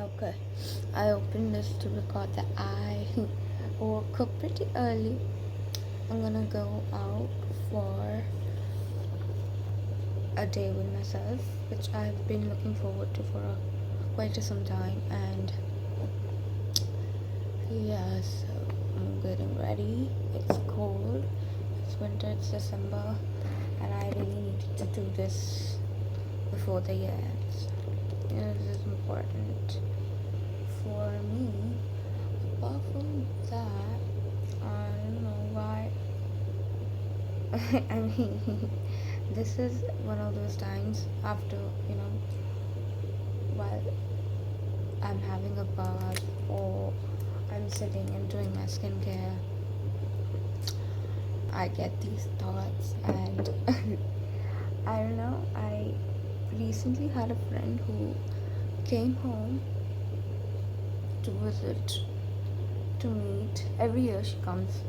Okay, I opened this to record that I woke up pretty early. I'm gonna go out for a day with myself, which I've been looking forward to for quite some time. And yeah, so I'm getting ready. It's cold, it's winter, it's December, and I really needed to do this before the year ends. This is important for me. Apart from that, I don't know why. I mean, this is one of those times after, while I'm having a bath or I'm sitting and doing my skincare, I get these thoughts, and I don't know. I recently had a friend who came home to visit, to meet. Every year she comes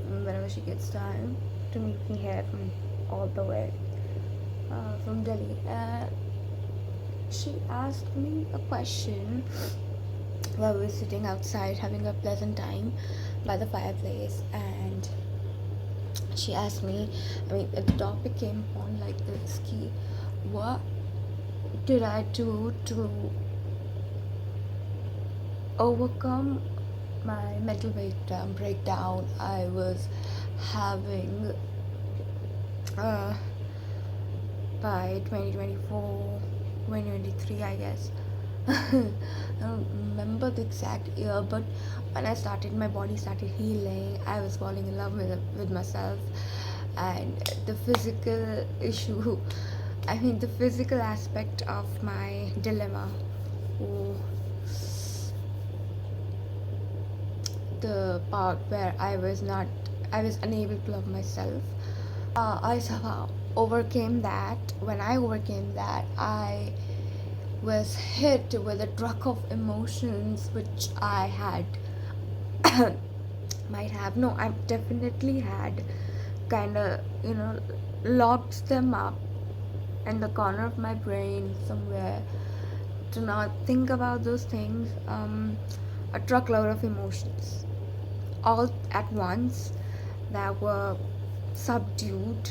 whenever she gets time to meet me here from all the way from Delhi. She asked me a question while we were sitting outside having a pleasant time by the fireplace, and she asked me, the topic came on like this: ki, what did I do to overcome my mental breakdown I was having by 2024, 2023, I guess. I don't remember the exact year, but when I started, my body started healing. I was falling in love with myself, and the physical issue, the physical aspect of my dilemma, oh, the part where I was unable to love myself. I somehow overcame that. When I overcame that, I was hit with a truck of emotions which I had I definitely had kind of locked them up in the corner of my brain somewhere to not think about those things. A truckload of emotions all at once that were subdued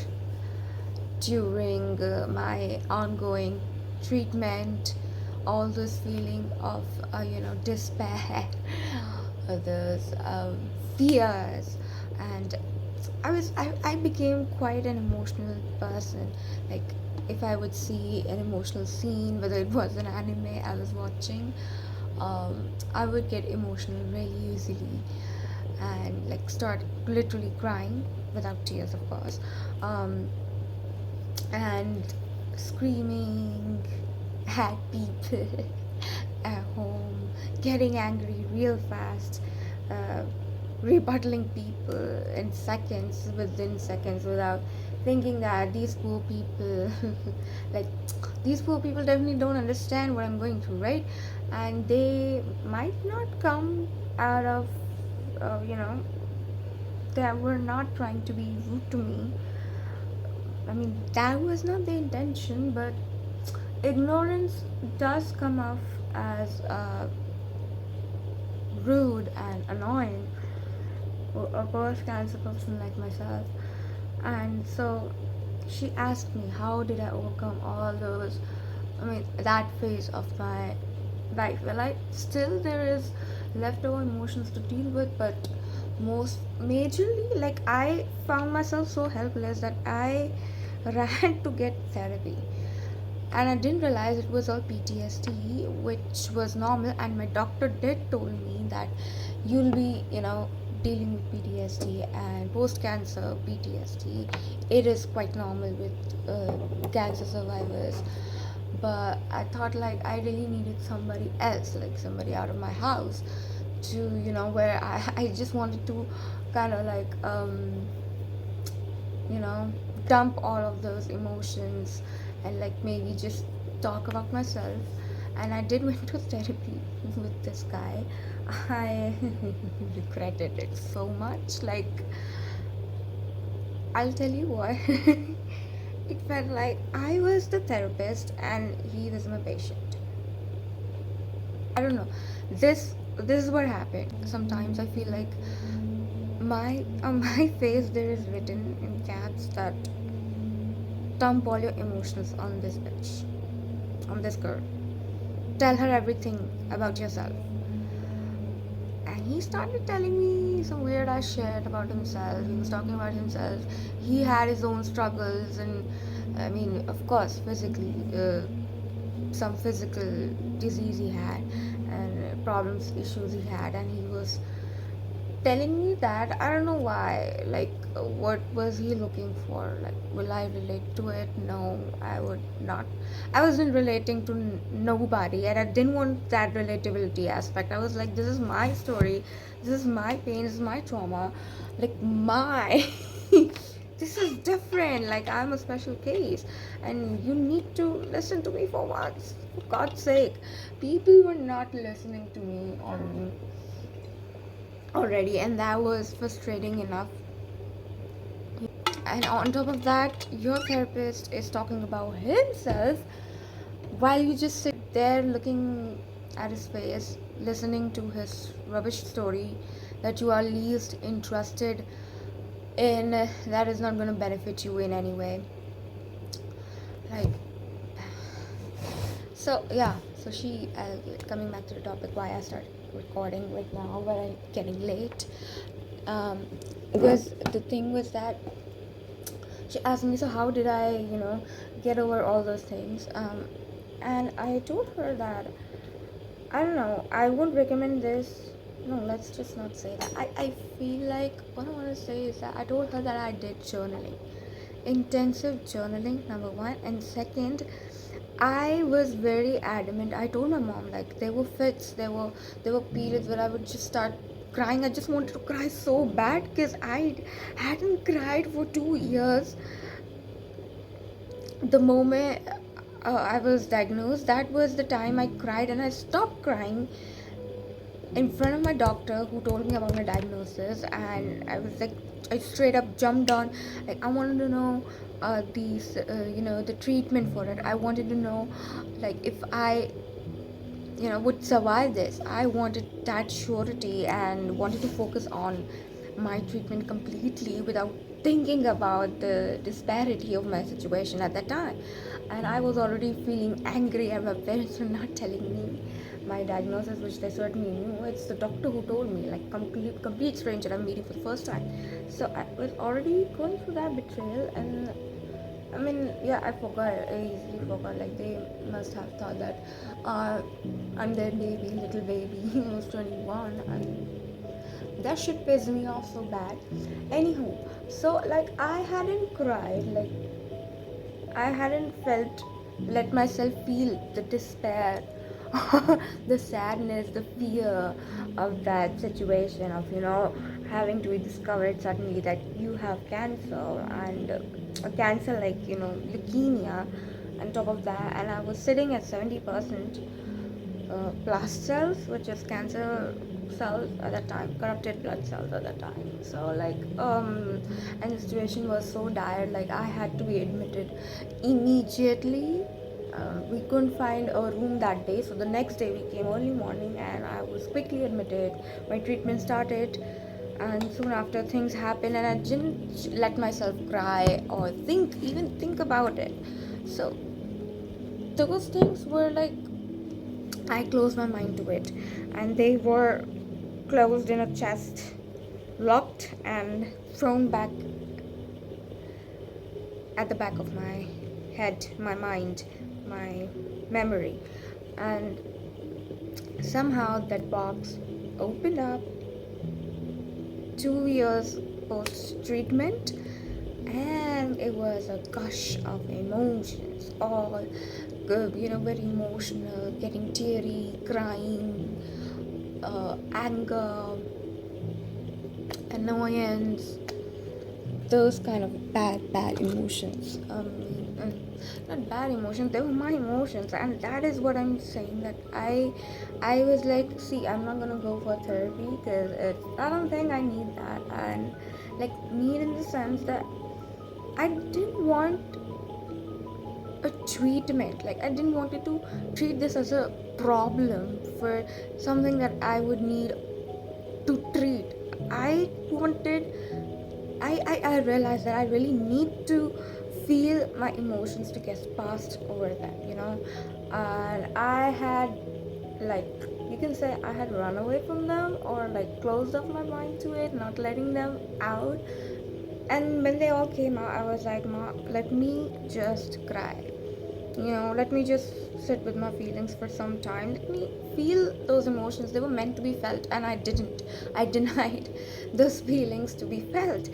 during my ongoing treatment. All this feeling of despair, those fears, and I became quite an emotional person. Like, if I would see an emotional scene, whether it was an anime I was watching, I would get emotional really easily and like start literally crying without tears, of course, and screaming at people at home, getting angry real fast, uh, rebuttaling people within seconds, without thinking that these poor people, like, these poor people definitely don't understand what I'm going through, right? And they might not come out of, they were not trying to be rude to me. That was not the intention, but ignorance does come off as rude and annoying for a birth cancer person like myself. And so she asked me, how did I overcome all those, that phase of my life? Well, there is leftover emotions to deal with, but most majorly, like, I found myself so helpless that I ran to get therapy, and I didn't realize it was all PTSD, which was normal. And my doctor did told me that you'll be, dealing with PTSD and post-cancer PTSD. It is quite normal with cancer survivors. But I thought, like, I really needed somebody else, like somebody out of my house, to where I just wanted to kind of like dump all of those emotions and like maybe just talk about myself. And I did went to therapy with this guy. I regretted it so much. Like, I'll tell you what. It felt like I was the therapist and he was my patient. I don't know. This is what happened. Sometimes I feel like my on my face there is written in caps that dump all your emotions on this bitch, on this girl. Tell her everything about yourself. And he started telling me some weird ass shit about himself. He was talking about himself. He had his own struggles, and I mean, of course, physically, some physical disease he had, and problems, issues he had, and he was telling me that I don't know why. Like, what was he looking for? Like, will I relate to it? No, I would not. I wasn't relating to nobody, and I didn't want that relatability aspect. I was like, this is my story, this is my pain, this is my trauma, like my. This is different. Like, I'm a special case, and you need to listen to me for once. For God's sake, people were not listening to me on already, and that was frustrating enough. And on top of that, your therapist is talking about himself while you just sit there looking at his face, listening to his rubbish story that you are least interested in, that is not going to benefit you in any way. Like, so yeah, so she coming back to the topic why I started recording right now but I'm getting late. Because the thing was that she asked me, so how did I, get over all those things? And I told her that I don't know, I won't recommend this. No, let's just not say that. I feel like what I want to say is that I told her that I did journaling, intensive journaling, number one, and second, I was very adamant. I told my mom, like, there were fits, there were periods where I would just start crying. I just wanted to cry so bad because I hadn't cried for 2 years. The moment I was diagnosed, that was the time I cried, and I stopped crying in front of my doctor who told me about my diagnosis. And I was like, I straight up jumped on, like, I wanted to know the treatment for it. I wanted to know, like, if I would survive this. I wanted that surety and wanted to focus on my treatment completely without thinking about the disparity of my situation at that time. And I was already feeling angry at my parents for not telling me my diagnosis, which they certainly knew. It's the doctor who told me, like, complete stranger I'm meeting for the first time. So I was already going through that betrayal, and I mean, yeah, I forgot. I easily forgot. Like, they must have thought that I'm their baby, little baby. He was 21, and that shit pissed me off so bad. Anywho, so like I hadn't cried, like I hadn't let myself feel the despair, the sadness, the fear of that situation of having to be discovered suddenly that you have cancer, and a cancer like leukemia on top of that. And I was sitting at 70% blast cells, which is cancer cells at that time, corrupted blood cells at that time. So like, and the situation was so dire. Like, I had to be admitted immediately. We couldn't find a room that day, so the next day we came early morning, and I was quickly admitted. My treatment started, and soon after things happened, and I didn't let myself cry or even think about it. So those things were like, I closed my mind to it, and they were closed in a chest, locked and thrown back at the back of my head, my mind, my memory. And somehow that box opened up 2 years post treatment, and it was a gush of emotions, all very emotional, getting teary, crying, anger, annoyance, those kind of bad emotions. Not bad emotions, they were my emotions. And that is what I'm saying, that I was like, see, I'm not gonna go for therapy because I don't think I need that. And like, need in the sense that I didn't want a treatment. Like, I didn't want to treat this as a problem for something that I would need to treat. I wanted, I realized that I really need to feel my emotions to get past over them, and I had, like, you can say I had run away from them, or like closed off my mind to it, not letting them out. And when they all came out, I was like, Ma, let me just cry. Let me just sit with my feelings for some time. Let me feel those emotions. They were meant to be felt, and I didn't. I denied those feelings to be felt.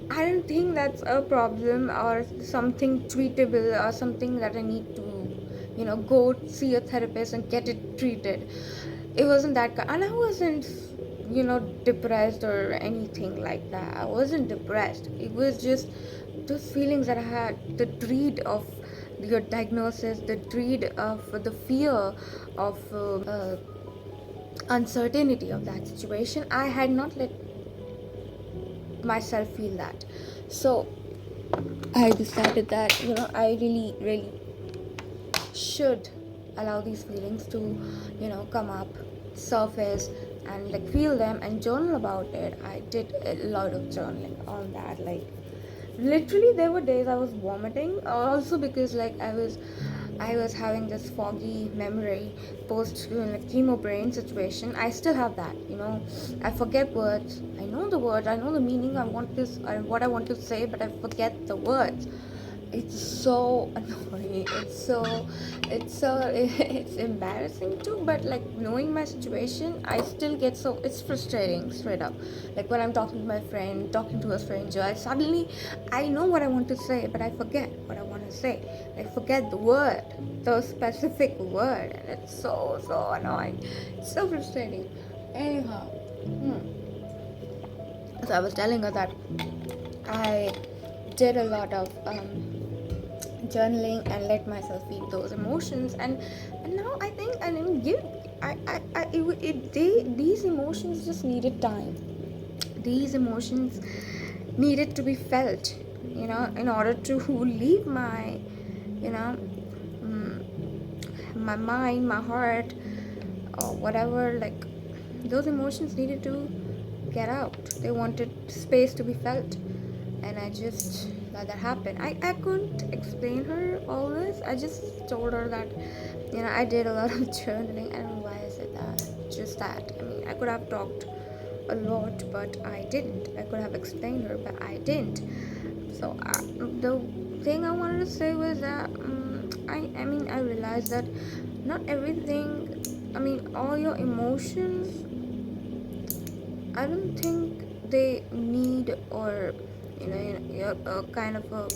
I don't think that's a problem or something treatable or something that I need to, go see a therapist and get it treated. It wasn't that, and I wasn't, depressed or anything like that. I wasn't depressed. It was just those feelings that I had, the dread of your diagnosis, the dread of the fear of uncertainty of that situation. I had not let myself feel that. So I decided that, I really, really should allow these feelings to, come up, surface, and like feel them and journal about it. I did a lot of journaling on that. Like, literally there were days I was vomiting, also because like I was having this foggy memory post chemo brain situation. I still have that. I forget words. I know the words, I know the meaning, what I want to say, but I forget the words. It's so annoying. It's embarrassing too, but like, knowing my situation, I still get so, it's frustrating straight up. Like, when I'm talking to my friend, talking to a stranger, I know what I want to say, but I forget what I want to say. I forget the word, the specific word, and it's so annoying. It's so frustrating. Anyhow, so I was telling her that I did a lot of journaling and let myself feel those emotions, and now I think I didn't give I these emotions just needed time. These emotions needed to be felt, in order to leave my, you know my mind, my heart, or whatever. Like, those emotions needed to get out. They wanted space to be felt, and I just let that happen. I couldn't explain her all this. I just told her that, I did a lot of journaling. I don't know why I said that. Just that. I mean, I could have talked a lot, but I didn't. I could have explained her, but I didn't. So the thing I wanted to say was that I realized that not everything. I mean, all your emotions, I don't think they need, or a kind of a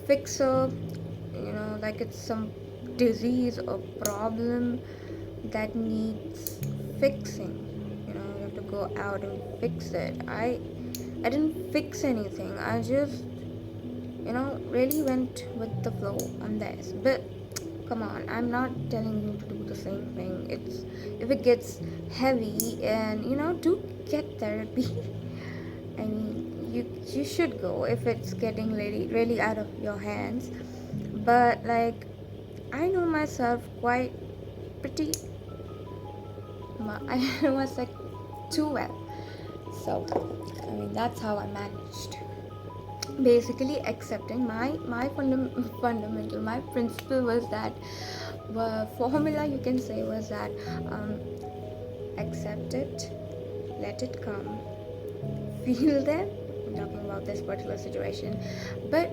fixer, like it's some disease or problem that needs fixing. You have to go out and fix it. I didn't fix anything. I just, really went with the flow on this. But come on, I'm not telling you to do the same thing. It's, if it gets heavy, and do get therapy. I mean, you should go if it's getting really, really out of your hands. But like, I know myself quite pretty. I know myself too well. So I mean, that's how I managed. Basically, accepting my fundamental, my principle was that, formula, you can say, was that, accept it, let it come, feel them. I'm talking about this particular situation, but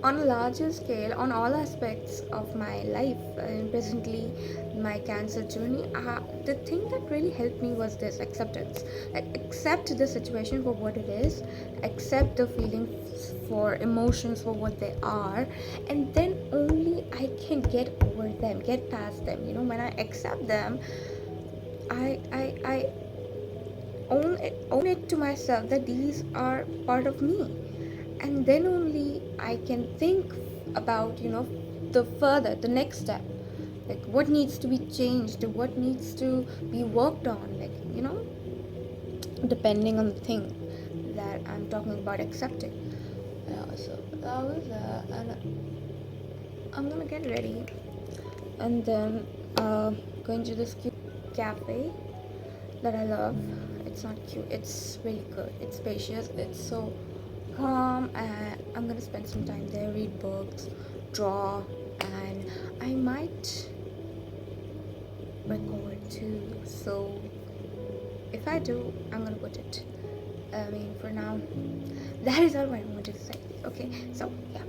on a larger scale, on all aspects of my life, and presently my cancer journey, the thing that really helped me was this acceptance. Like, accept the situation for what it is, accept the feelings, for emotions for what they are, and then only I can get over them, get past them. When I accept them, I own it to myself that these are part of me, and then only I can think about, the next step, like what needs to be changed, what needs to be worked on, like, depending on the thing that I'm talking about accepting. So that was and I'm gonna get ready and then going to this cute cafe that I love. It's not cute, it's really good, it's spacious, it's so calm, and I'm gonna spend some time there, read books, draw, and I might record too. So if I do, I'm gonna put it. I mean, for now, that is all I wanted to say. Okay, so yeah.